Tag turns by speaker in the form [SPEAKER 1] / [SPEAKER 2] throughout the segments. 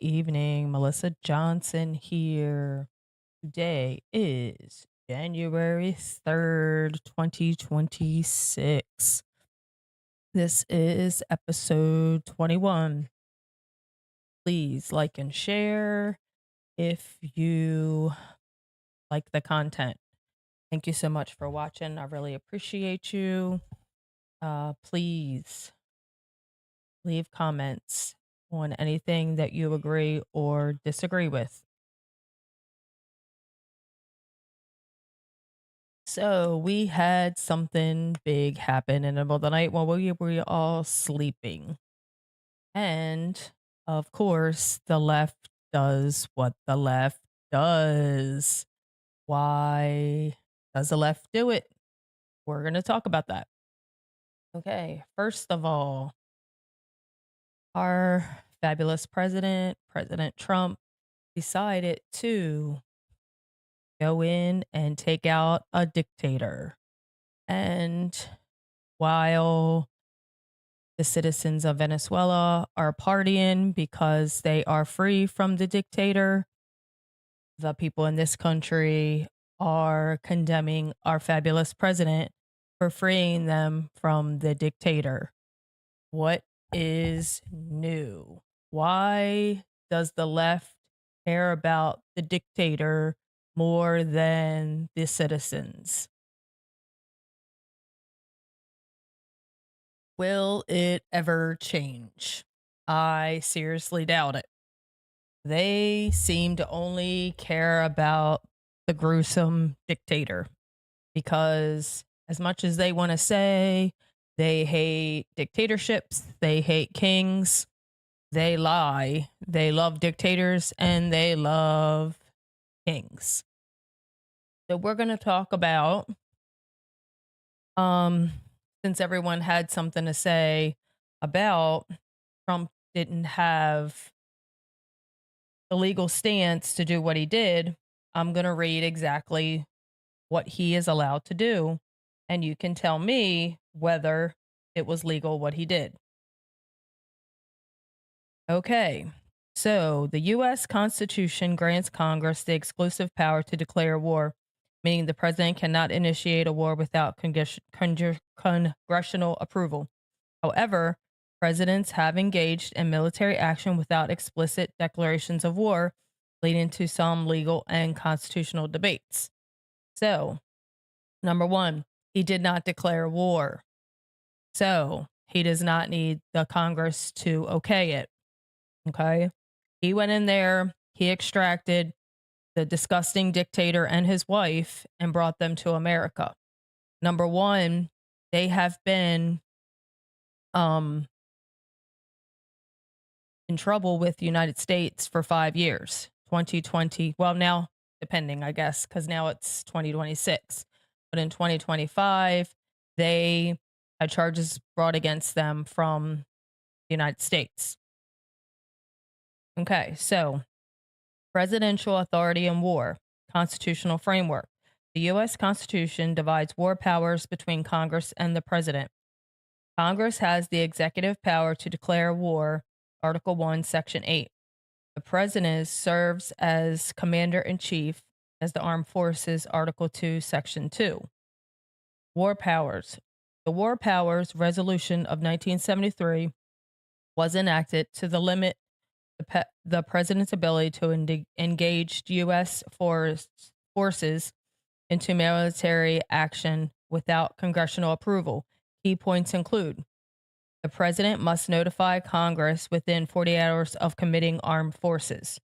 [SPEAKER 1] evening. Melissa Johnson here. Today is January 3rd, 2026. This is episode 21. Please like and share if you like the content. Thank you so much for watching. I really appreciate you. Please leave comments on anything that you agree or disagree with. So we had something big happen in the middle of the night while we were all sleeping. And of course, the left does what the left does. Why does the left do it? We're going to talk about that. Okay, first of all, our fabulous president, President Trump, decided to go in and take out a dictator. And while the citizens of Venezuela are partying because they are free from the dictator, the people in this country are condemning our fabulous president for freeing them from the dictator. What is new? Why does the left care about the dictator more than the citizens? Will it ever change? I seriously doubt it. They seem to only care about the gruesome dictator because, as much as they want to say they hate dictatorships, they hate kings, they lie. They love dictators and they love kings. So we're going to talk about um since everyone had something to say about Trump didn't have the legal stance to do what he did, I'm going to read exactly what he is allowed to do, and you can tell me whether it was legal what he did. Okay. So, the US Constitution grants Congress the exclusive power to declare war, meaning the president cannot initiate a war without congressional approval. However, presidents have engaged in military action without explicit declarations of war, leading to some legal and constitutional debates. So, number one, he did not declare war. So, he does not need the Congress to okay it. Okay. He went in there, he extracted the disgusting dictator and his wife and brought them to America. Number one, they have been um in trouble with the United States for 5 years. 2020, well, now depending, I guess, because now it's 2026. But in 2025, they had charges brought against them from the United States. Okay, so presidential authority in war, constitutional framework. The U.S. Constitution divides war powers between Congress and the president. Congress has the executive power to declare war, Article 1, Section 8. The president serves as commander in chief as the armed forces, Article 2, Section 2. War powers. The War Powers Resolution of 1973 was enacted to limit the president's ability to engage U.S. forces into military action without congressional approval. Key points include the president must notify Congress within 48 hours of committing armed forces.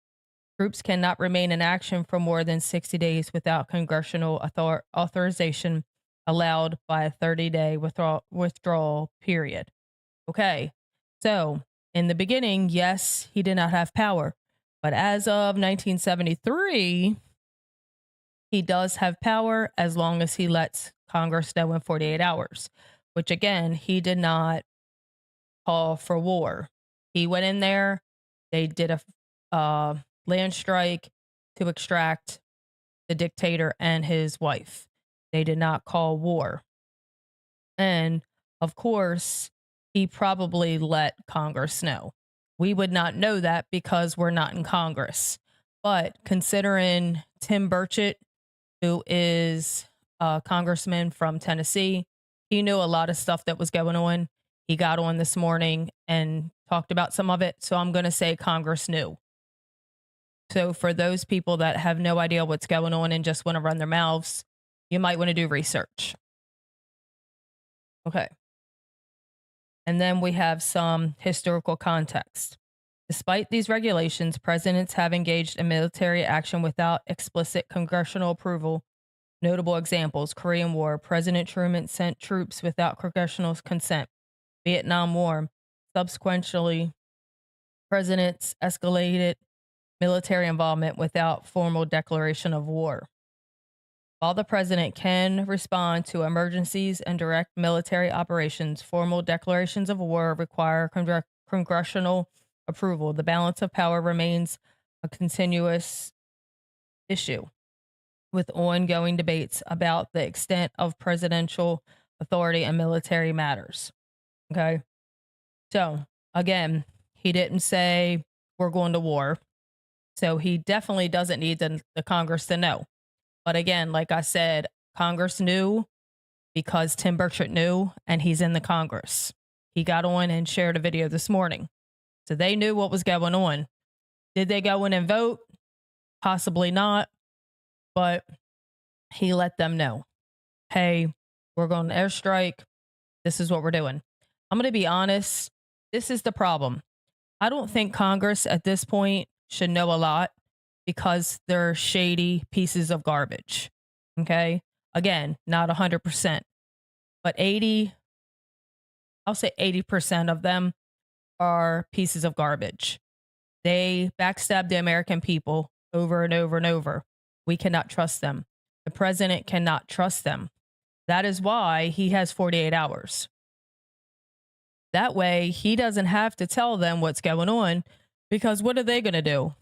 [SPEAKER 1] Troops cannot remain in action for more than 60 days without congressional authorization allowed by a 30-day withdrawal period. Okay, so in the beginning, yes, he did not have power. But as of 1973, he does have power as long as he lets Congress know in 48 hours, which again, he did not call for war. He went in there, they did a land strike to extract the dictator and his wife. They did not call war. And of course, he probably let Congress know. We would not know that because we're not in Congress. But considering Tim Burchett, who is a congressman from Tennessee, he knew a lot of stuff that was going on. He got on this morning and talked about some of it. So I'm going to say Congress knew. So for those people that have no idea what's going on and just want to run their mouths, you might want to do research. Okay. And then we have some historical context. Despite these regulations, presidents have engaged in military action without explicit congressional approval. Notable examples: Korean War, President Truman sent troops without congressional consent. Vietnam War, subsequently, presidents escalated military involvement without formal declaration of war. While the president can respond to emergencies and direct military operations, formal declarations of war require congressional approval. The balance of power remains a continuous issue, with ongoing debates about the extent of presidential authority in military matters. Okay. So, again, he didn't say we're going to war. So, he definitely doesn't need the Congress to know. But again, like I said, Congress knew because Tim Burchett knew, and he's in the Congress. He got on and shared a video this morning. So they knew what was going on. Did they go in and vote? Possibly not. But he let them know, hey, we're going to airstrike. This is what we're doing. I'm going to be honest. This is the problem. I don't think Congress at this point should know a lot because they're shady pieces of garbage. Okay. Again, not 100%, but I'll say 80% of them are pieces of garbage. They backstab the American people over and over and over. We cannot trust them. The president cannot trust them. That is why he has 48 hours. That way, he doesn't have to tell them what's going on, because what are they going to do?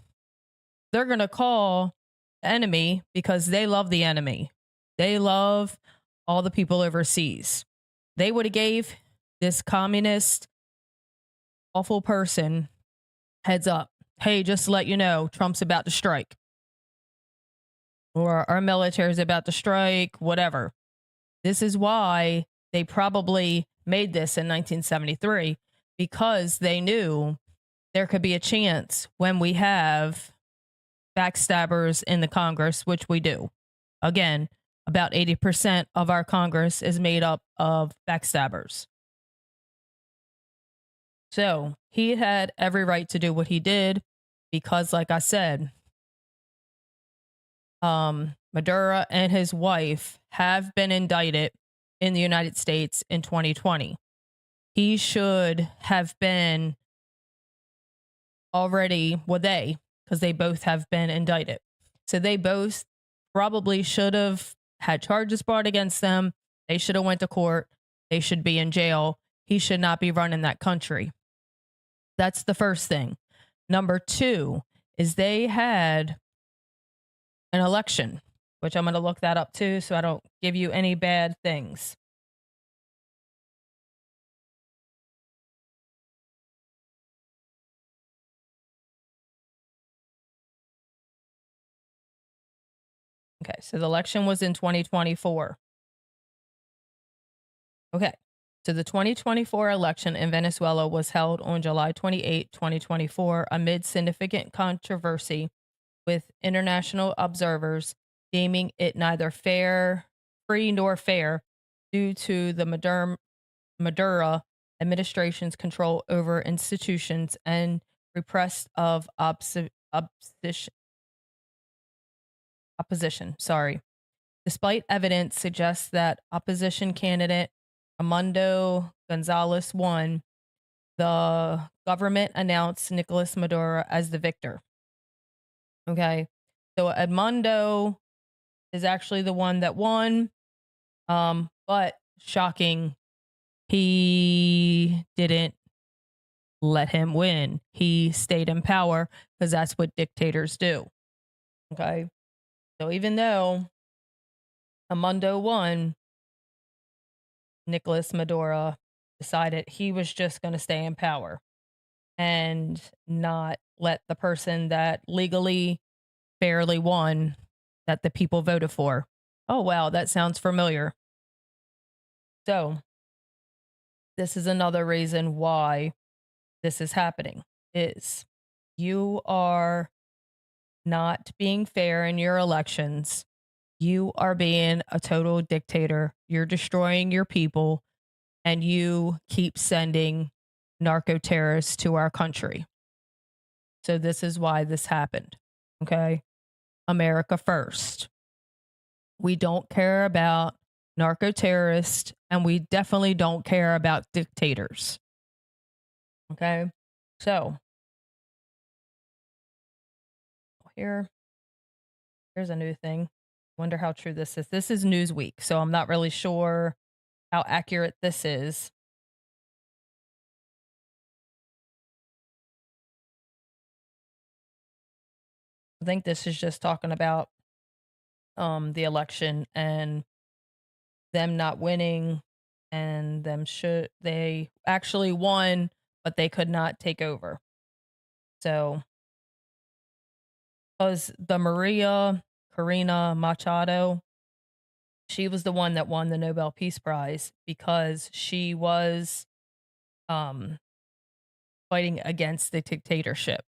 [SPEAKER 1] They're going to call the enemy because they love the enemy. They love all the people overseas. They would have gave this communist, awful person heads up. Hey, just to let you know, Trump's about to strike. Or our military is about to strike, whatever. This is why they probably made this in 1973, because they knew there could be a chance when we have backstabbers in the Congress, which we do. Again, about 80% of our Congress is made up of backstabbers. So he had every right to do what he did because, like I said, Maduro and his wife have been indicted in the United States in 2020. He should have been already, because they both have been indicted. So they both probably should have had charges brought against them. They should have went to court. They should be in jail. He should not be running that country. That's the first thing. Number two is they had an election, which I'm going to look that up too, so I don't give you any bad things. Okay, so the election was in 2024. Okay, so the 2024 election in Venezuela was held on July 28, 2024, amid significant controversy, with international observers deeming it neither free nor fair, due to the Maduro administration's control over institutions and repressed of opposition. Despite evidence suggests that opposition candidate Armando Gonzalez won, the government announced Nicolas Maduro as the victor. Okay, so Armando is actually the one that won, but shocking, he didn't let him win. He stayed in power because that's what dictators do. Okay, so even though Armando won, Nicolas Maduro decided he was just going to stay in power. and not let the person that legally fairly won that the people voted for. Oh, wow, that sounds familiar. So, this is another reason why this is happening is you are not being fair in your elections. You are being a total dictator. You're destroying your people and you keep sending narco terrorists to our country. So this is why this happened. Okay? America first. We don't care about narco terrorists and we definitely don't care about dictators. Okay? So, here's a new thing. Wonder how true this is. This is Newsweek, so I'm not really sure how accurate this is. I think this is just talking about the election and them not winning and them should they actually won but they could not take over. So, because the Maria Corina Machado, she was the one that won the Nobel Peace Prize because she was um fighting against the dictatorship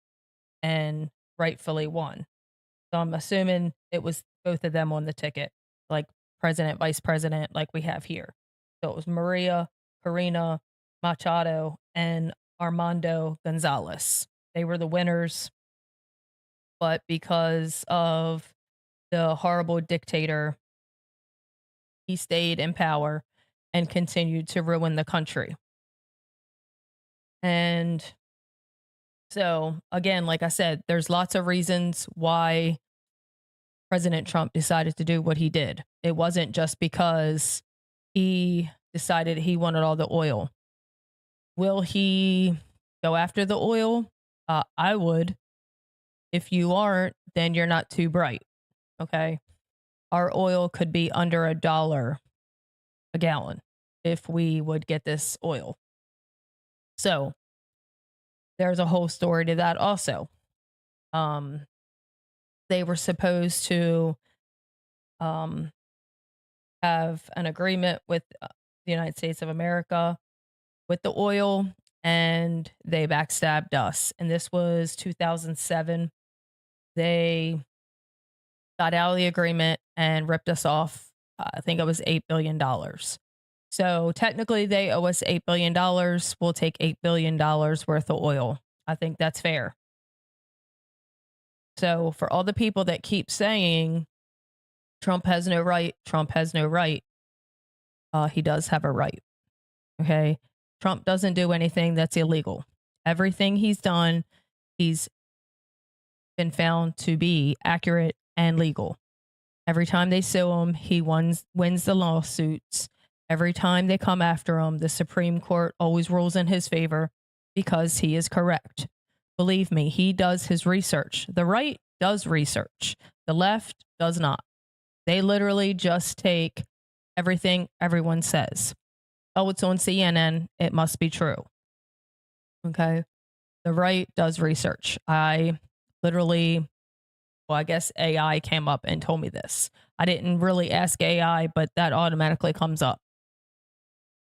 [SPEAKER 1] and rightfully won. So I'm assuming it was both of them on the ticket, like president, vice president, like we have here. So it was Maria Corina Machado and Armando Gonzalez. They were the winners, but because of the horrible dictator, he stayed in power and continued to ruin the country. And so, again, like I said, there's lots of reasons why President Trump decided to do what he did. It wasn't just because he decided he wanted all the oil. Will he go after the oil? I would. If you aren't, then you're not too bright. Okay. Our oil could be under $1 a gallon if we would get this oil. So there's a whole story to that also. They were supposed to um, have an agreement with the United States of America with the oil, and they backstabbed us. And this was 2007. They got out of the agreement and ripped us off. I think it was $8 billion. So technically, they owe us $8 billion. We'll take $8 billion worth of oil. I think that's fair. So for all the people that keep saying Trump has no right, Trump has no right, he does have a right. Okay. Trump doesn't do anything that's illegal. Everything he's done, he's been found to be accurate and legal. Every time they sue him, he wins the lawsuits. Every time they come after him, the Supreme Court always rules in his favor because he is correct. Believe me, he does his research. The right does research. The left does not. They literally just take everything everyone says. Oh, it's on CNN. It must be true. Okay. The right does research. I guess AI came up and told me this. I didn't really ask AI, but that automatically comes up.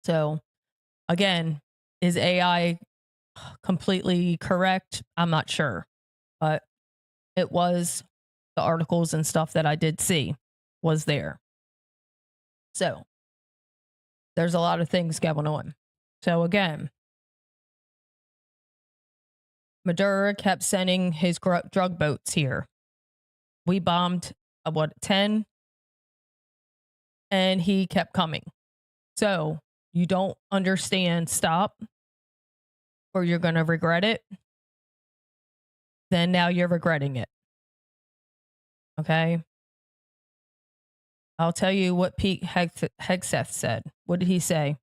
[SPEAKER 1] So again, is AI completely correct? I'm not sure, but it was the articles and stuff that I did see was there. So there's a lot of things going on. So again, Maduro kept sending his drug boats here. We bombed 10, and he kept coming. So you don't understand, stop, or you're going to regret it. Then now you're regretting it. Okay. I'll tell you what Pete Hegseth said. What did he say?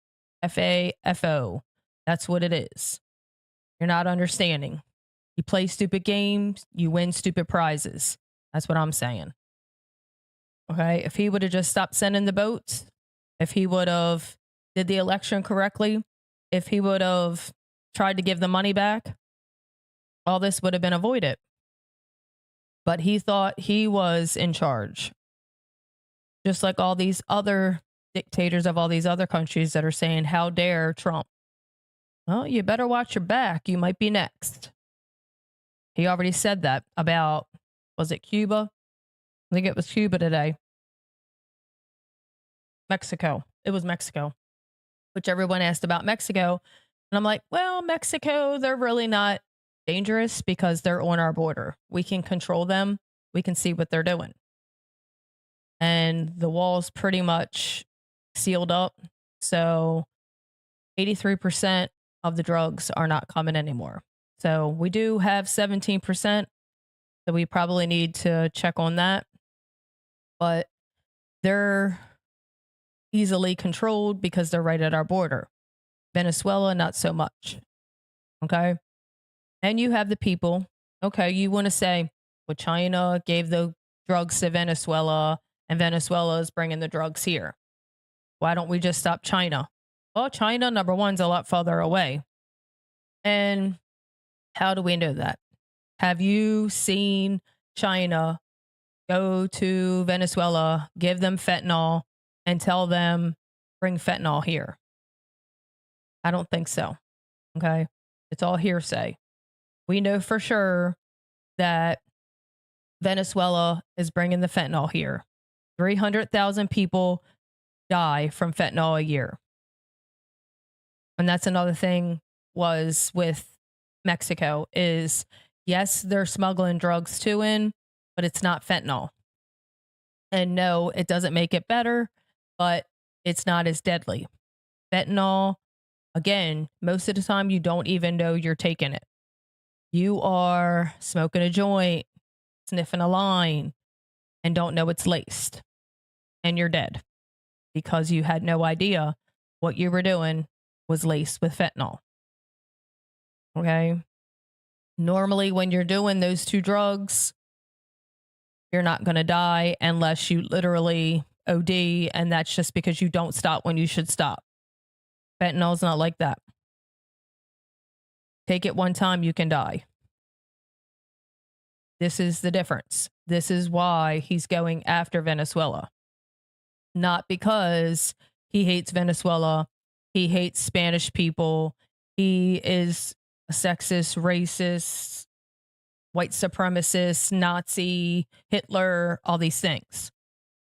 [SPEAKER 1] FAFO. That's what it is. You're not understanding. You play stupid games, you win stupid prizes. That's what I'm saying. Okay. If he would have just stopped sending the boats, if he would have did the election correctly, if he would have tried to give the money back, all this would have been avoided. But he thought he was in charge, just like all these other dictators of all these other countries that are saying, how dare Trump? Well, you better watch your back. You might be next. He already said that about, was it Cuba? I think it was Cuba today. Mexico. It was Mexico, which everyone asked about Mexico. And I'm like, well, Mexico, they're really not dangerous because they're on our border. We can control them. We can see what they're doing. And the wall's pretty much sealed up. So 83% of the drugs are not coming anymore. So we do have 17%. So we probably need to check on that. But they're easily controlled because they're right at our border. Venezuela, not so much. Okay. And you have the people. Okay. You want to say, well, China gave the drugs to Venezuela and Venezuela is bringing the drugs here. Why don't we just stop China? Well, China, number one's a lot further away. And how do we know that? Have you seen China go to Venezuela, give them fentanyl, and tell them, bring fentanyl here? I don't think so. Okay. It's all hearsay. We know for sure that Venezuela is bringing the fentanyl here. 300,000 people die from fentanyl a year. And that's another thing was with Mexico is, yes, they're smuggling drugs too in, but it's not fentanyl. And no, it doesn't make it better, but it's not as deadly. Fentanyl, again, most of the time you don't even know you're taking it. You are smoking a joint, sniffing a line, and don't know it's laced. And you're dead because you had no idea what you were doing was laced with fentanyl. Okay. Normally, when you're doing those two drugs, you're not going to die unless you literally OD, and that's just because you don't stop when you should stop. Fentanyl's not like that. Take it one time, you can die. This is the difference. This is why he's going after Venezuela. Not because he hates Venezuela. He hates Spanish people. He is a sexist, racist, white supremacist, Nazi, Hitler, all these things.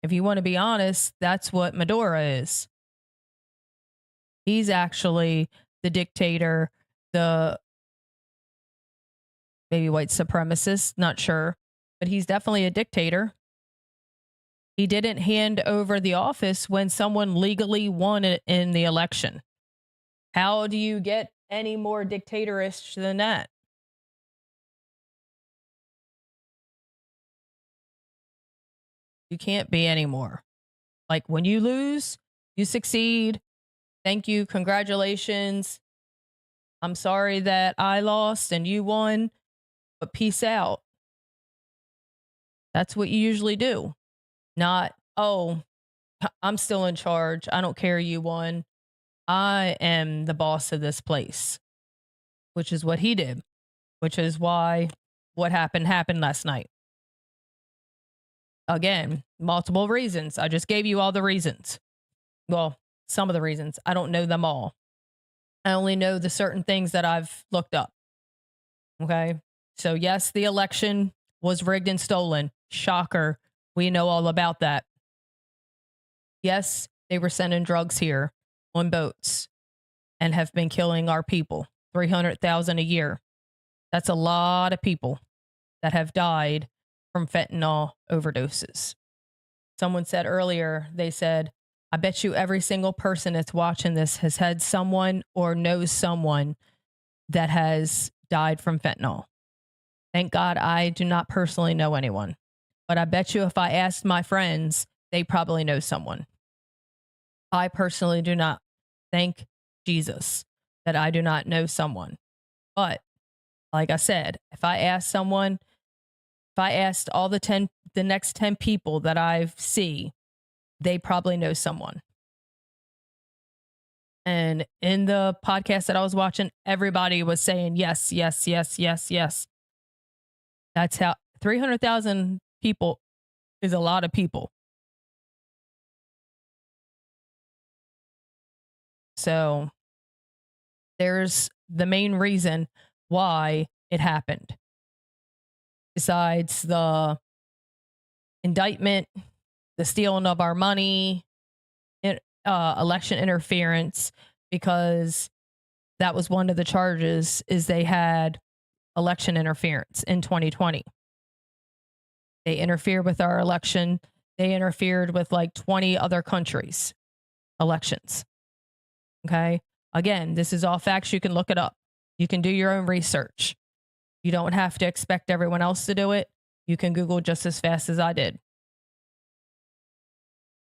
[SPEAKER 1] If you want to be honest, that's what Maduro is. He's actually the dictator, the maybe white supremacist, not sure, but he's definitely a dictator. He didn't hand over the office when someone legally won it in the election. How do you get any more dictatorish than that? You can't be anymore. Like when you lose, you succeed. Thank you. Congratulations. I'm sorry that I lost and you won, but peace out. That's what you usually do. Not, oh, I'm still in charge. I don't care you won. I am the boss of this place, which is what he did, which is why what happened last night. Again, multiple reasons. I just gave you all the reasons. Well, some of the reasons. I don't know them all. I only know the certain things that I've looked up. Okay. So, yes, the election was rigged and stolen. Shocker. We know all about that. Yes, they were sending drugs here on boats and have been killing our people. 300,000 a year. That's a lot of people that have died from fentanyl overdoses. Someone said earlier, they said, I bet you every single person that's watching this has had someone or knows someone that has died from fentanyl. Thank God I do not personally know anyone. But I bet you if I asked my friends, they probably know someone. I personally do not. Thank Jesus that I do not know someone. But like I said, if I asked all the next 10 people that I see, they probably know someone. And in the podcast that I was watching, everybody was saying yes, yes, yes, yes, yes. That's how 300,000 people is a lot of people. So there's the main reason why it happened. Besides the indictment, the stealing of our money, election interference, because that was one of the charges is they had election interference in 2020. They interfered with our election. They interfered with like 20 other countries' elections. Okay. Again, this is all facts. You can look it up. You can do your own research. You don't have to expect everyone else to do it. You can Google just as fast as I did.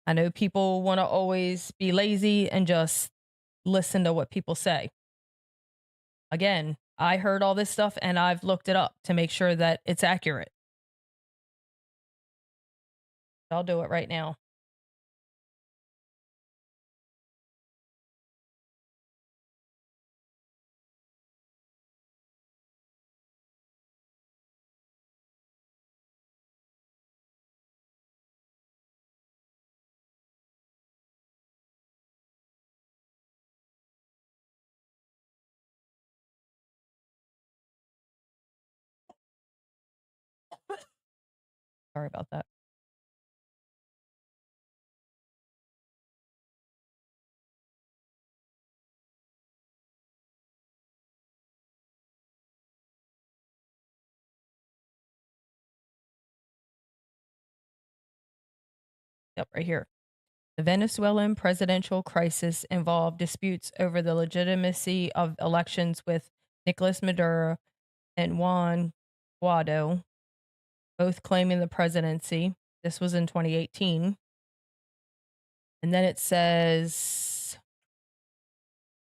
[SPEAKER 1] I know people want to always be lazy and just listen to what people say. Again, I heard all this stuff and I've looked it up to make sure that it's accurate. I'll do it right now. Sorry about that. Yep, right here. The Venezuelan presidential crisis involved disputes over the legitimacy of elections with Nicolas Maduro and Juan Guaido, both claiming the presidency. This was in 2018. And then it says,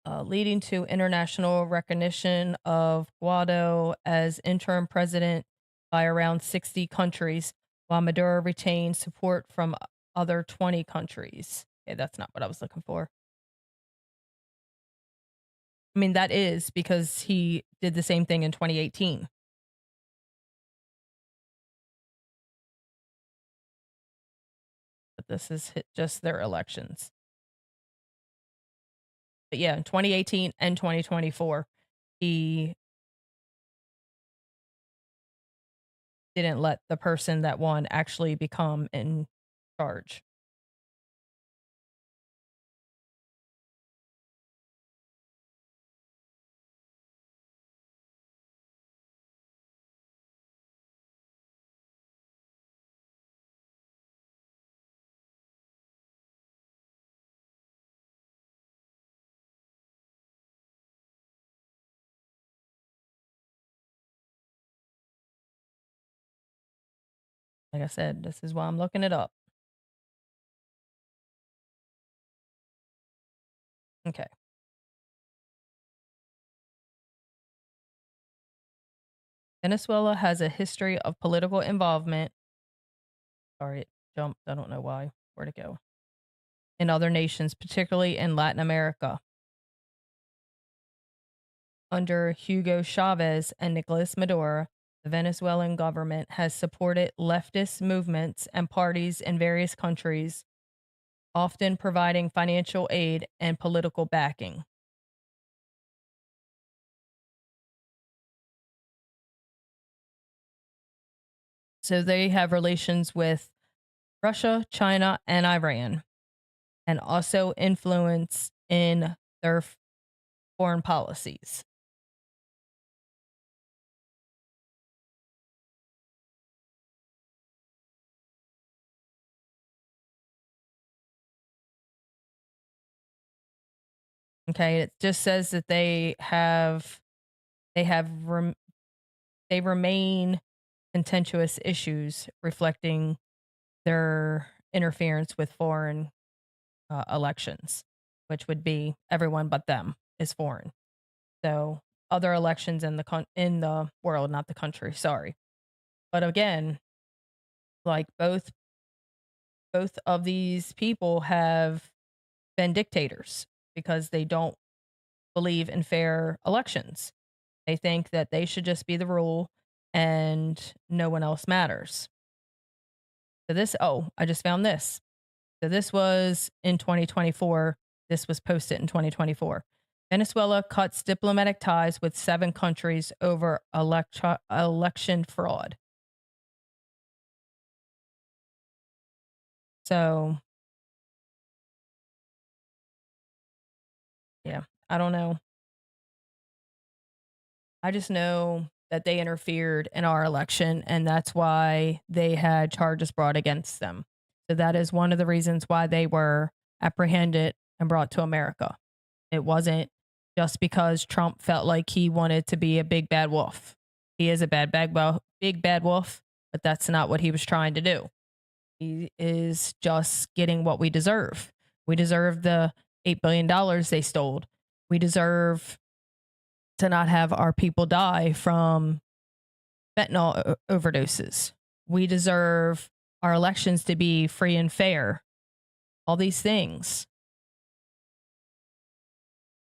[SPEAKER 1] leading to international recognition of Guaido as interim president by around 60 countries, while Maduro retained support from other 20 countries. Okay, that's not what I was looking for. I mean, that is because he did the same thing in 2018. But this is just their elections. But yeah, in 2018 and 2024, he didn't let the person that won actually become in charge. Like I said, this is why I'm looking it up. Okay. Venezuela has a history of political involvement. Sorry, it jumped. I don't know why. Where'd it go? In other nations, particularly in Latin America. Under Hugo Chavez and Nicolas Maduro, the Venezuelan government has supported leftist movements and parties in various countries, often providing financial aid and political backing. So they have relations with Russia, China, and Iran, and also influence in their foreign policies. Okay, it just says that they have they remain contentious issues reflecting their interference with foreign elections, which would be everyone but them is foreign. So other elections in in the world, not the country. Sorry, but again, like both of these people have been dictators. because they don't believe in fair elections. They think that they should just be the rule and no one else matters. I just found this. So this was in 2024. This was posted in 2024. Venezuela cuts diplomatic ties with 7 countries over election fraud. So, yeah, I don't know. I just know that they interfered in our election, and that's why they had charges brought against them. So that is one of the reasons why they were apprehended and brought to America. It wasn't just because Trump felt like he wanted to be a big bad wolf. He is a big bad wolf, but that's not what he was trying to do. He is just getting what we deserve. We deserve the $8 billion they stole. We deserve to not have our people die from fentanyl overdoses. We deserve our elections to be free and fair. All these things.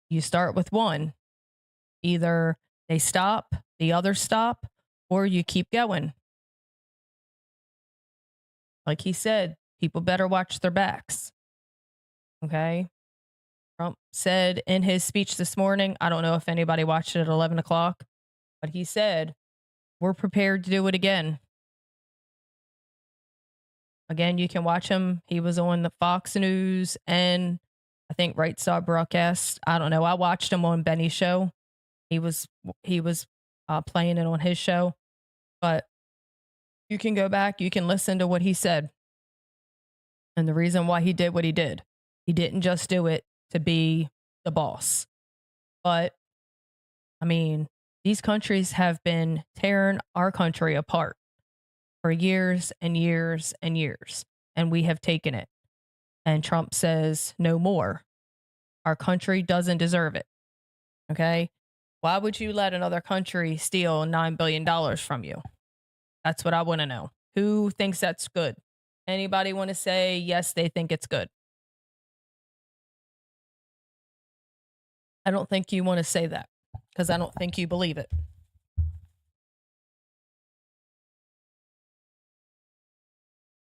[SPEAKER 1] You start with one. Either they stop, the others stop, or you keep going. Like he said, people better watch their backs. Okay? Trump said in his speech this morning, I don't know if anybody watched it at 11 o'clock, but he said, we're prepared to do it again. Again, you can watch him. He was on the Fox News and I think Right Star broadcast. I don't know. I watched him on Benny's show. He was playing it on his show, but you can go back. You can listen to what he said and the reason why he did what he did. He didn't just do it to be the boss, but I mean, these countries have been tearing our country apart for years and years and years, and we have taken it. And Trump says no more. Our country doesn't deserve it. Okay? Why would you let another country steal $9 billion from you? That's what I want to know. Who thinks that's good? Anybody want to say yes, they think it's good? I don't think you want to say that because I don't think you believe it.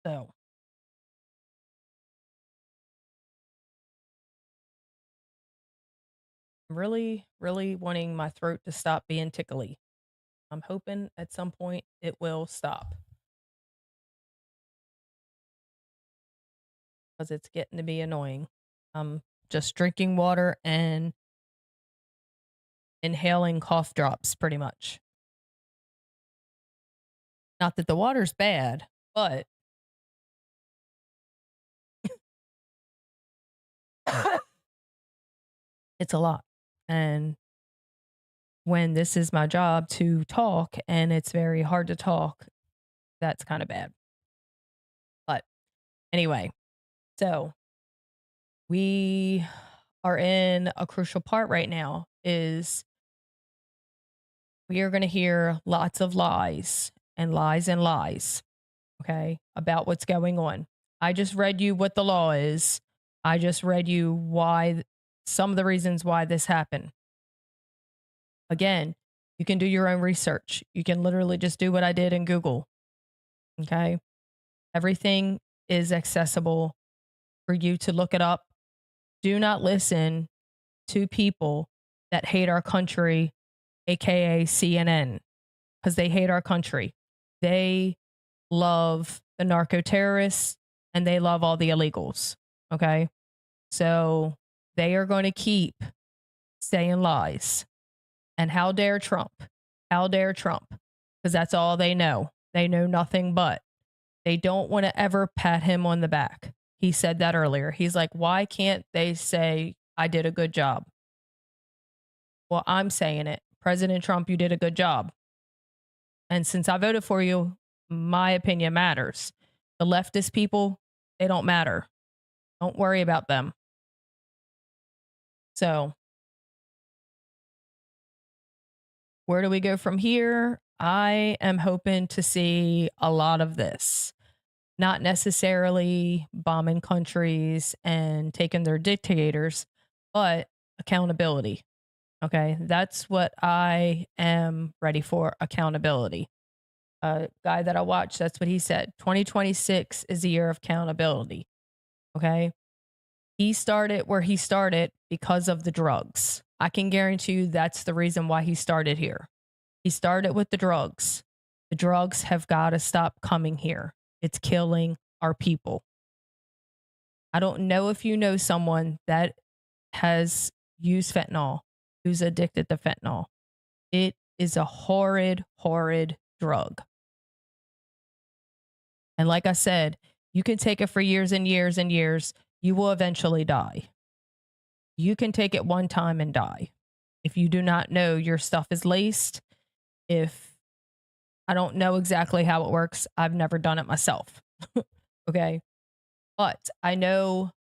[SPEAKER 1] So, I'm really, really wanting my throat to stop being tickly. I'm hoping at some point it will stop because it's getting to be annoying. I'm just drinking water and inhaling cough drops pretty much. Not that the water's bad, but it's a lot. And when this is my job to talk and it's very hard to talk, that's kind of bad. But anyway, so we are in a crucial part right now is we are going to hear lots of lies and lies and lies, okay, about what's going on. I just read you what the law is. I just read you why some of the reasons why this happened. Again, you can do your own research. You can literally just do what I did in Google. Okay. Everything is accessible for you to look it up. Do not listen to people that hate our country, aka CNN, because they hate our country. They love the narco terrorists and they love all the illegals. Okay. So they are going to keep saying lies. And how dare Trump? How dare Trump? Because that's all they know. They know nothing but. They don't want to ever pat him on the back. He said that earlier. He's like, why can't they say I did a good job? Well, I'm saying it. President Trump, you did a good job. And since I voted for you, my opinion matters. The leftist people, they don't matter. Don't worry about them. So, where do we go from here? I am hoping to see a lot of this. Not necessarily bombing countries and taking their dictators, but accountability. Okay. That's what I am ready for, accountability. Guy that I watched, that's what he said. 2026 is the year of accountability. Okay. He started where he started because of the drugs. I can guarantee you that's the reason why he started here. He started with the drugs. The drugs have got to stop coming here. It's killing our people. I don't know if you know someone that has used fentanyl, who's addicted to fentanyl. It is a horrid, horrid drug. And like I said, you can take it for years and years and years. You will eventually die. You can take it one time and die. If you do not know your stuff is laced, if I don't know exactly how it works, I've never done it myself. Okay. But I know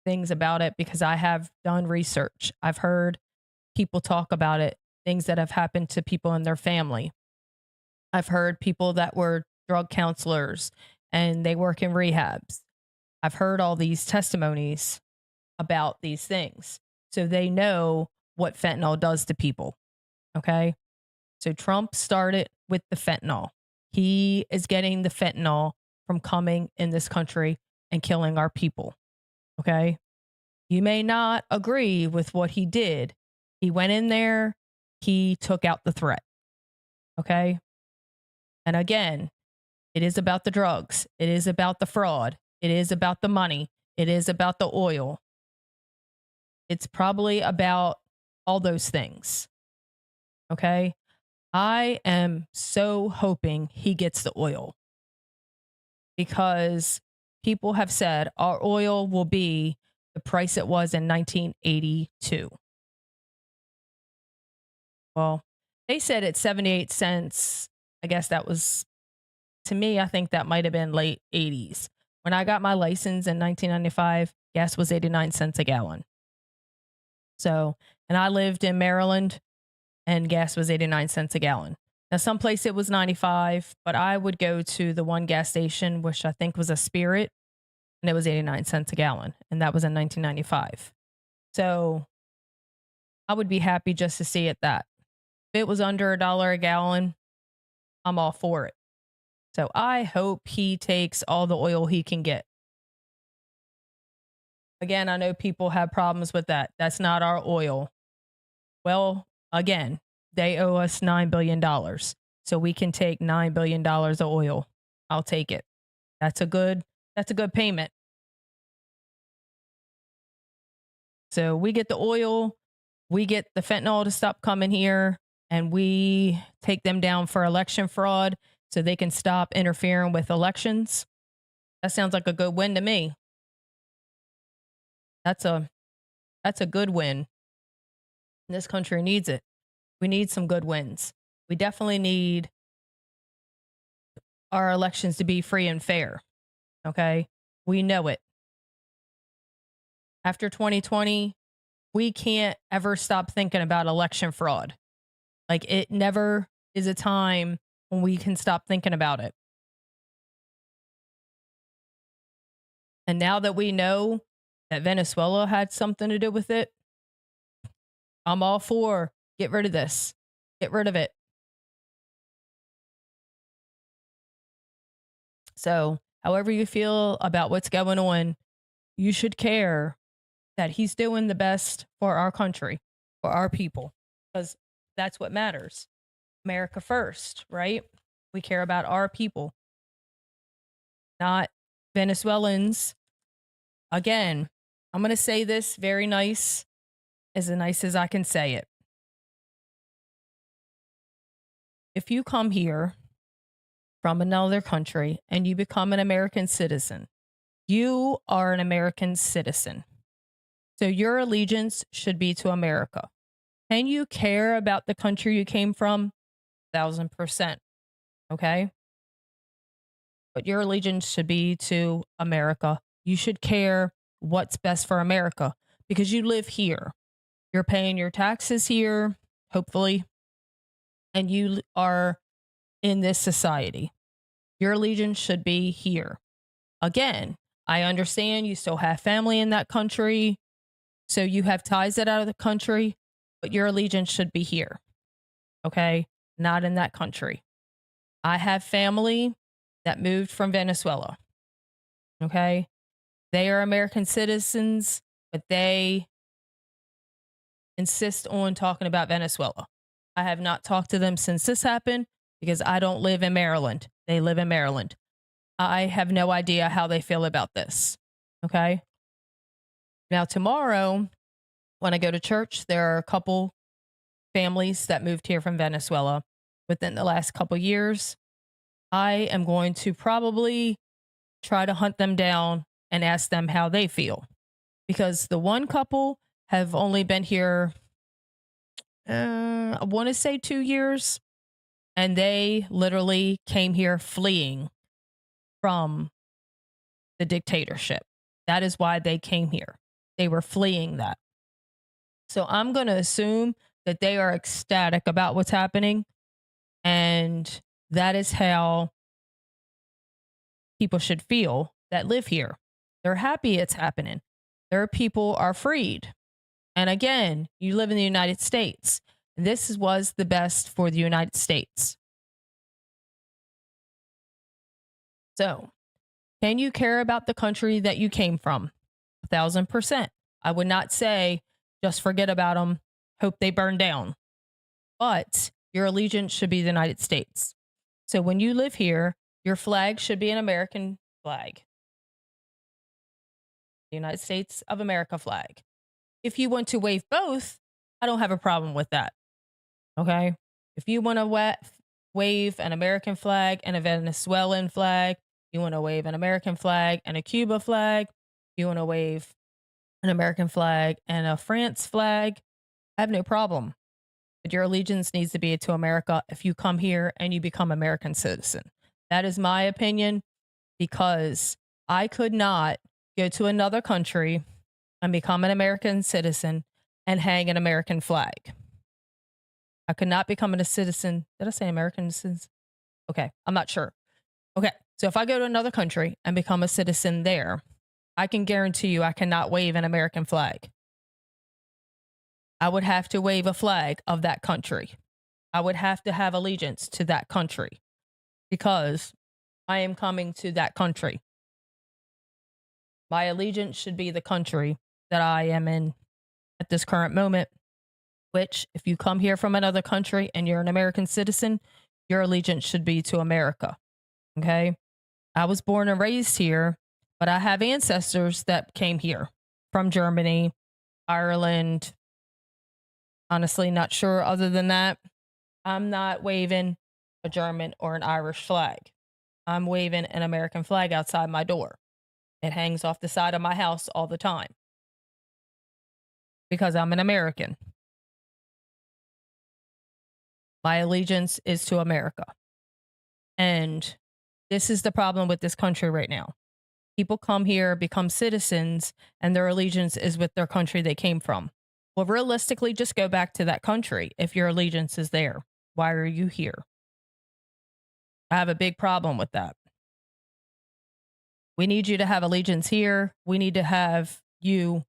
[SPEAKER 1] things about it because I have done research. I've heard people talk about it, things that have happened to people in their family. I've heard people that were drug counselors and they work in rehabs. I've heard all these testimonies about these things. So they know what fentanyl does to people. Okay. So Trump started with the fentanyl. He is getting the fentanyl from coming in this country and killing our people. Okay. You may not agree with what he did. He went in there, he took out the threat. Okay. And again, it is about the drugs. It is about the fraud. It is about the money. It is about the oil. It's probably about all those things. Okay. I am so hoping he gets the oil because people have said our oil will be the price it was in 1982. Well, they said it's 78 cents. I guess that was, to me, I think that might have been late 80s. When I got my license in 1995, gas was 89 cents a gallon. So, and I lived in Maryland and gas was 89 cents a gallon. Now, someplace it was 95, but I would go to the one gas station, which I think was a Spirit, and it was 89 cents a gallon. And that was in 1995. So I would be happy just to see it that. If it was under $1 a gallon, I'm all for it. So I hope he takes all the oil he can get. Again, I know people have problems with that. That's not our oil. Well, again, they owe us $9 billion. So we can take $9 billion of oil. I'll take it. That's a good payment. So we get the oil, we get the fentanyl to stop coming here, and we take them down for election fraud so they can stop interfering with elections. That sounds like a good win to me. That's a good win. This country needs it. We need some good wins. We definitely need our elections to be free and fair. Okay? We know it. After 2020, we can't ever stop thinking about election fraud. Like, it never is a time when we can stop thinking about it. And now that we know that Venezuela had something to do with it, I'm all for get rid of this. Get rid of it. So, however you feel about what's going on, you should care that he's doing the best for our country, for our people, because that's what matters. America first, right? We care about our people, not Venezuelans. Again, I'm going to say this very nice as I can say it. If you come here from another country and you become an American citizen, you are an American citizen. So your allegiance should be to America. Can you care about the country you came from? 1,000%. Okay. But your allegiance should be to America. You should care what's best for America because you live here. You're paying your taxes here, hopefully, and you are in this society. Your allegiance should be here. Again, I understand you still have family in that country. So you have ties that out of the country, but your allegiance should be here. Okay. Not in that country. I have family that moved from Venezuela. Okay. They are American citizens, but they insist on talking about Venezuela. I have not talked to them since this happened because I don't live in Maryland. They live in Maryland. I have no idea how they feel about this. Okay. Now, tomorrow, when I go to church, there are a couple families that moved here from Venezuela within the last couple years. I am going to probably try to hunt them down and ask them how they feel, because the one couple have only been here, I want to say 2 years, and they literally came here fleeing from the dictatorship. That is why they came here. They were fleeing that. So I'm going to assume that they are ecstatic about what's happening. And that is how people should feel that live here. They're happy it's happening. Their people are freed. And again, you live in the United States. This was the best for the United States. So, can you care about the country that you came from? 1,000%. I would not say just forget about them, hope they burn down. But your allegiance should be the United States. So when you live here, your flag should be an American flag, the United States of America flag. If you want to wave both, I don't have a problem with that. Okay. If you want to wave an American flag and a Venezuelan flag, you want to wave an American flag and a Cuba flag, you want to wave an American flag and a France flag, I have no problem. But your allegiance needs to be to America if you come here and you become American citizen. That is my opinion, because I could not go to another country and become an American citizen and hang an American flag. I could not become a citizen. Did I say American citizen? Okay, I'm not sure. Okay, so if I go to another country and become a citizen there, I can guarantee you I cannot wave an American flag. I would have to wave a flag of that country. I would have to have allegiance to that country because I am coming to that country. My allegiance should be the country that I am in at this current moment, which if you come here from another country and you're an American citizen, your allegiance should be to America. Okay. I was born and raised here, but I have ancestors that came here from Germany, Ireland. Honestly, not sure other than that. I'm not waving a German or an Irish flag. I'm waving an American flag outside my door. It hangs off the side of my house all the time because I'm an American. My allegiance is to America. And this is the problem with this country right now. People come here, become citizens, and their allegiance is with their country they came from. Well, realistically, just go back to that country if your allegiance is there. Why are you here? I have a big problem with that. We need you to have allegiance here. We need to have you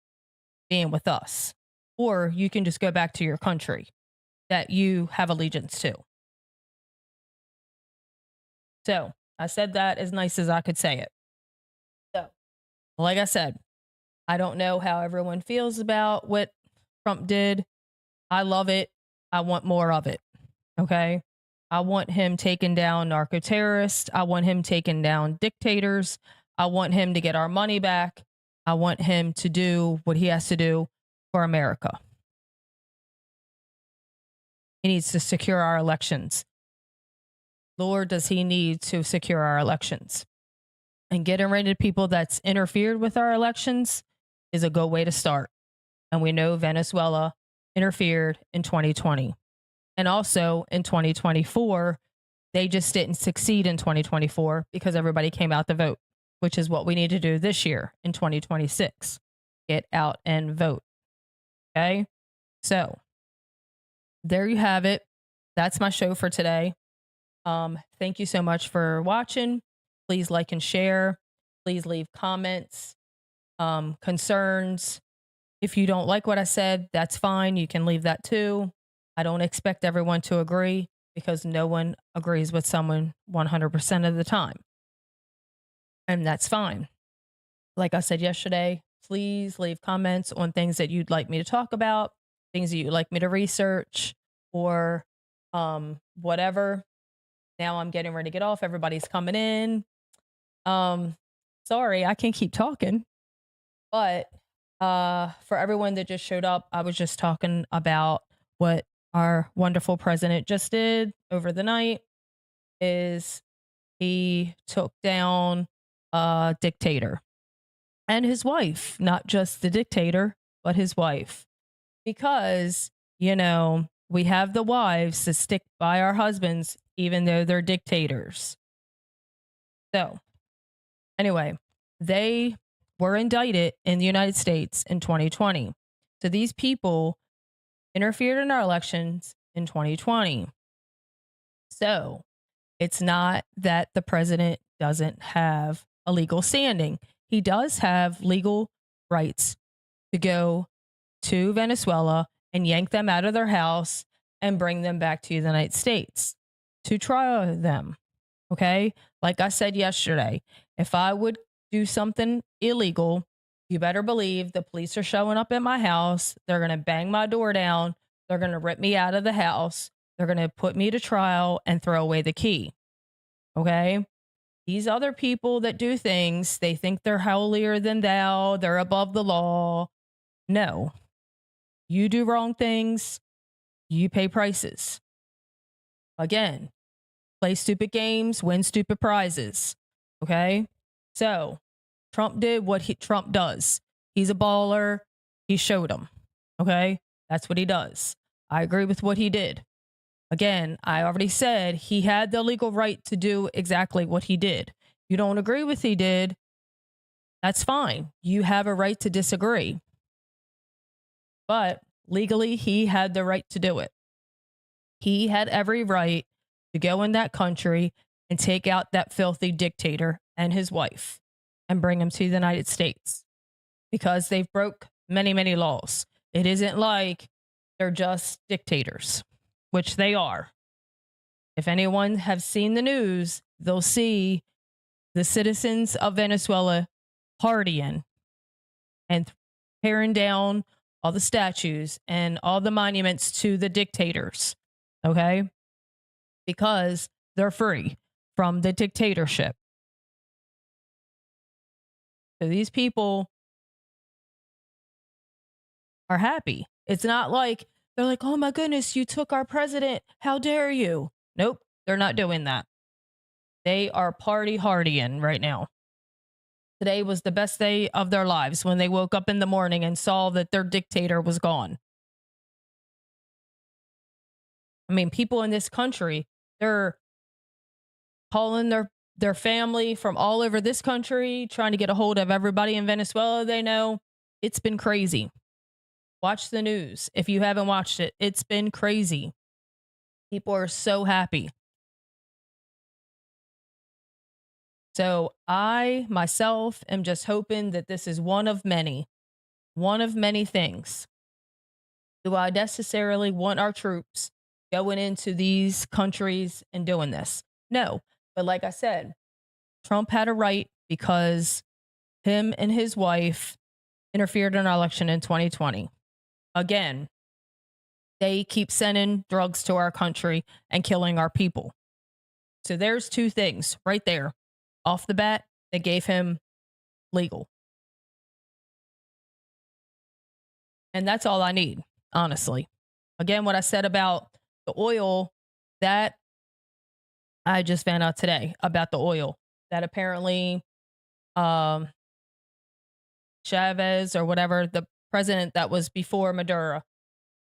[SPEAKER 1] being with us. Or you can just go back to your country that you have allegiance to. So I said that as nice as I could say it. So, like I said, I don't know how everyone feels about what Trump did. I love it. I want more of it. Okay. I want him taking down narco terrorists. I want him taking down dictators. I want him to get our money back. I want him to do what he has to do for America. He needs to secure our elections. Lord, does he need to secure our elections? And getting rid of people that's interfered with our elections is a good way to start. And we know Venezuela interfered in 2020. And also in 2024, they just didn't succeed in 2024 because everybody came out to vote, which is what we need to do this year in 2026. Get out and vote. Okay? So there you have it. That's my show for today. Thank you so much for watching. Please like and share. Please leave comments, concerns, If you don't like what I said, that's fine. You can leave that too. I don't expect everyone to agree because no one agrees with someone 100% of the time. And that's fine. Like I said yesterday, please leave comments on things that you'd like me to talk about, things that you'd like me to research, or whatever. Now I'm getting ready to get off. Everybody's coming in. Um, Sorry, I can't keep talking. But for everyone that just showed up, I was just talking about what our wonderful president just did over the night is he took down a dictator and his wife, not just the dictator, but his wife. Because, we have the wives that stick by our husbands, even though they're dictators. So, anyway, they were indicted in the United States in 2020. So these people interfered in our elections in 2020. So it's not that the president doesn't have a legal standing. He does have legal rights to go to Venezuela and yank them out of their house and bring them back to the United States to try them. Okay. Like I said yesterday, if I would do something illegal, you better believe the police are showing up at my house. They're going to bang my door down. They're going to rip me out of the house. They're going to put me to trial and throw away the key. Okay. These other people that do things, they think they're holier than thou. They're above the law. No, you do wrong things. You pay prices. Again, play stupid games, win stupid prizes. Okay. So Trump did what Trump does. He's a baller. He showed them. Okay. That's what he does. I agree with what he did. Again, I already said he had the legal right to do exactly what he did. You don't agree with he did. That's fine. You have a right to disagree. But legally, he had the right to do it. He had every right to go in that country and take out that filthy dictator and his wife and bring them to the United States because they've broke many, many laws. It isn't like they're just dictators, which they are. If anyone has seen the news, they'll see the citizens of Venezuela partying and tearing down all the statues and all the monuments to the dictators. Okay? Because they're free from the dictatorship. So these people are happy. It's not like they're like, oh my goodness, you took our president. How dare you? Nope, they're not doing that. They are party hardying right now. Today was the best day of their lives when they woke up in the morning and saw that their dictator was gone. I mean, people in this country, they're calling their family from all over this country, trying to get a hold of everybody in Venezuela they know. It's been crazy. Watch the news. If you haven't watched it, it's been crazy. People are so happy. So I, myself, am just hoping that this is one of many things. Do I necessarily want our troops going into these countries and doing this? No. But like I said, Trump had a right because him and his wife interfered in our election in 2020. Again, they keep sending drugs to our country and killing our people. So there's two things right there. Off the bat, they gave him legal. And that's all I need, honestly. Again, what I said about the oil, that I just found out today about the oil. That apparently Chavez or whatever, the president that was before Maduro,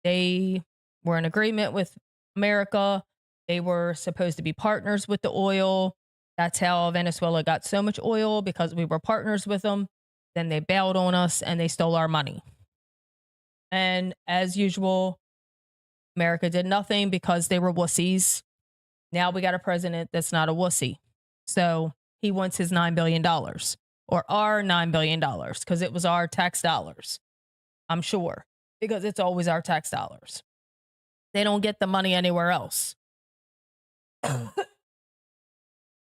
[SPEAKER 1] they were in agreement with America. They were supposed to be partners with the oil. That's how Venezuela got so much oil, because we were partners with them. Then they bailed on us and they stole our money. And as usual, America did nothing because they were wussies. Now we got a president that's not a wussy. So he wants his $9 billion, or our $9 billion, because it was our tax dollars. I'm sure, because it's always our tax dollars. They don't get the money anywhere else.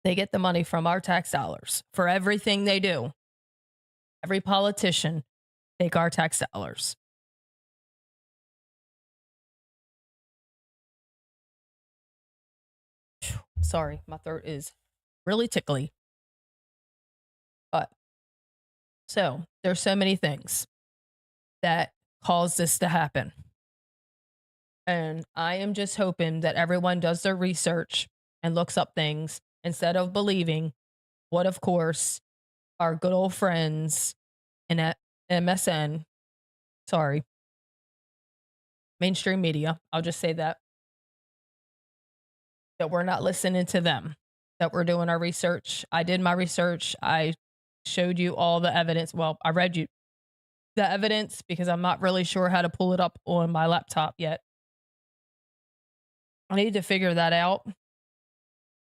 [SPEAKER 1] They get the money from our tax dollars for everything they do. Every politician take our tax dollars. Sorry, my throat is really tickly. But so there's so many things that cause this to happen. And I am just hoping that everyone does their research and looks up things instead of believing what, of course, our good old friends in MSN, sorry, mainstream media, I'll just say that we're not listening to them, that we're doing our research. I did my research. I showed you all the evidence. Well, I read you the evidence because I'm not really sure how to pull it up on my laptop yet. I need to figure that out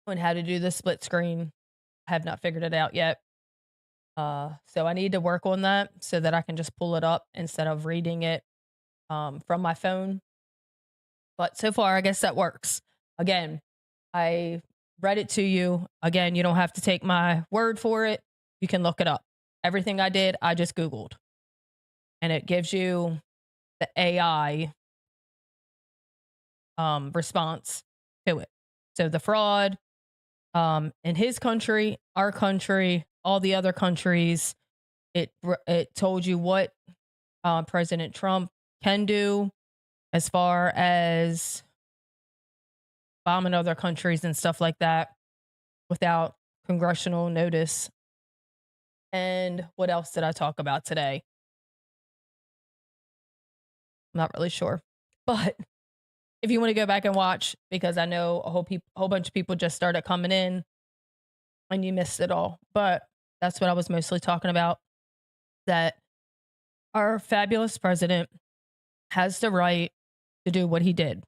[SPEAKER 1] on how to do the split screen. I have not figured it out yet. So I need to work on that so that I can just pull it up instead of reading it from my phone. But so far, I guess that works. Again, I read it to you. Again, you don't have to take my word for it. You can look it up. Everything I did, I just Googled. And it gives you the AI response to it. So the fraud in his country, our country, all the other countries, it told you what President Trump can do as far as bombing other countries and stuff like that without congressional notice. And what else did I talk about today? I'm not really sure. But if you want to go back and watch, because I know a whole bunch of people just started coming in and you missed it all. But that's what I was mostly talking about. That our fabulous president has the right to do what he did.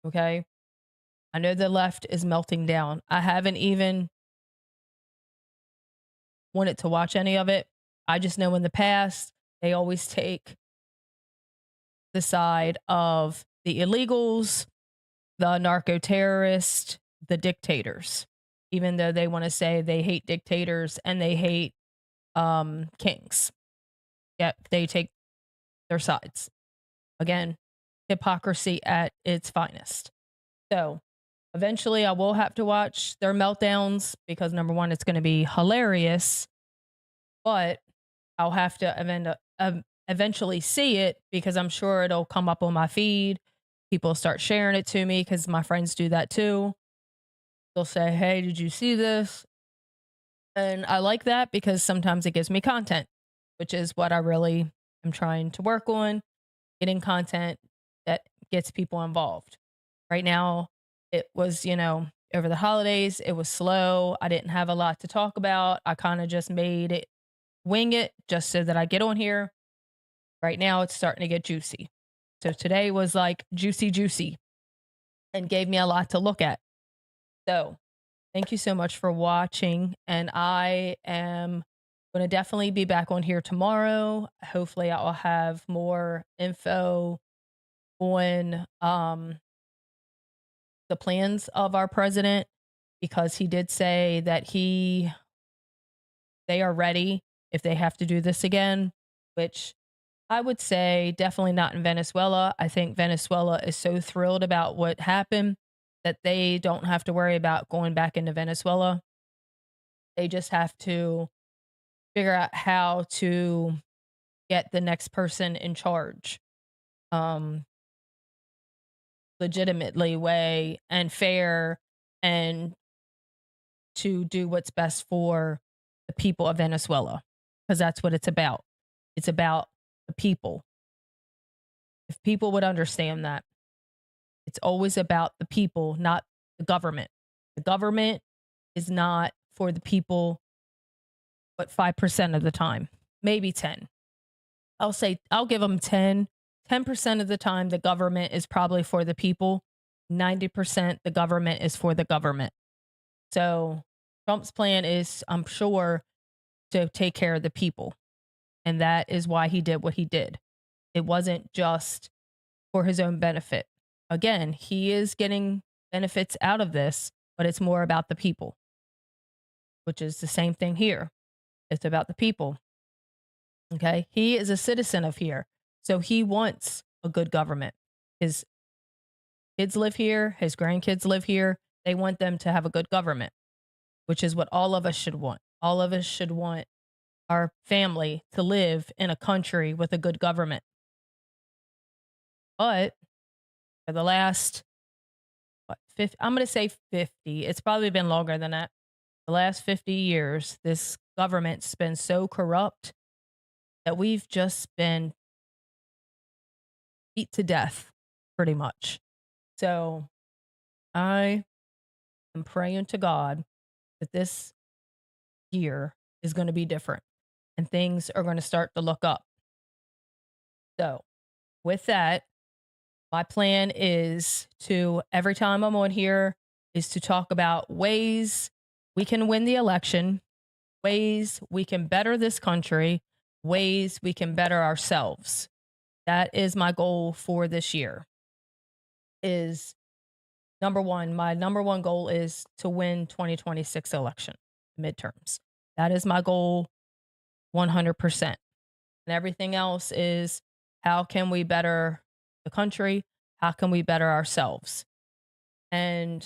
[SPEAKER 1] Okay. I know the left is melting down. I haven't even wanted to watch any of it. I just know in the past, they always take the side of the illegals, the narco terrorists, the dictators, even though they want to say they hate dictators and they hate kings. Yet they take their sides. Again, hypocrisy at its finest. So eventually I will have to watch their meltdowns because number one, it's going to be hilarious, but I'll have to eventually see it because I'm sure it'll come up on my feed. People start sharing it to me because my friends do that too. They'll say, hey, did you see this? And I like that because sometimes it gives me content, which is what I really am trying to work on, getting content that gets people involved. Right now, it was, over the holidays, it was slow. I didn't have a lot to talk about. I kind of just made it wing it just so that I get on here. Right now, it's starting to get juicy. So today was like juicy and gave me a lot to look at. So thank you so much for watching. And I am going to definitely be back on here tomorrow. Hopefully, I'll have more info on the plans of our president because he did say that they are ready if they have to do this again, which I would say definitely not in Venezuela. I think Venezuela is so thrilled about what happened that they don't have to worry about going back into Venezuela. They just have to figure out how to get the next person in charge legitimately way and fair and to do what's best for the people of Venezuela because that's what it's about. It's about the people. If people would understand that, it's always about the people, not the government. The government is not for the people, but 5% of the time, maybe 10. I'll give them 10. 10% of the time, the government is probably for the people. 90% the government is for the government. So Trump's plan is, I'm sure, to take care of the people. And that is why he did what he did. It wasn't just for his own benefit. Again, he is getting benefits out of this, but it's more about the people, which is the same thing here. It's about the people. Okay. He is a citizen of here. So he wants a good government. His kids live here, his grandkids live here. They want them to have a good government, which is what all of us should want. All of us should want our family to live in a country with a good government. But for the last, what, 50, I'm going to say 50, it's probably been longer than that. The last 50 years, this government's been so corrupt that we've just been beat to death, pretty much. So I am praying to God that this year is going to be different and things are going to start to look up. So, with that, my plan is to, every time I'm on here, is to talk about ways we can win the election, ways we can better this country, ways we can better ourselves. That is my goal for this year. Is number one, my number one goal is to win 2026 election midterms. That is my goal 100%. And everything else is, how can we better the country? How can we better ourselves? And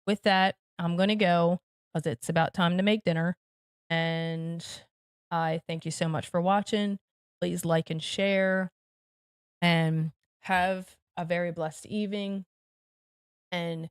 [SPEAKER 1] with that, I'm going to go because it's about time to make dinner. And I thank you so much for watching. Please like and share and have a very blessed evening. And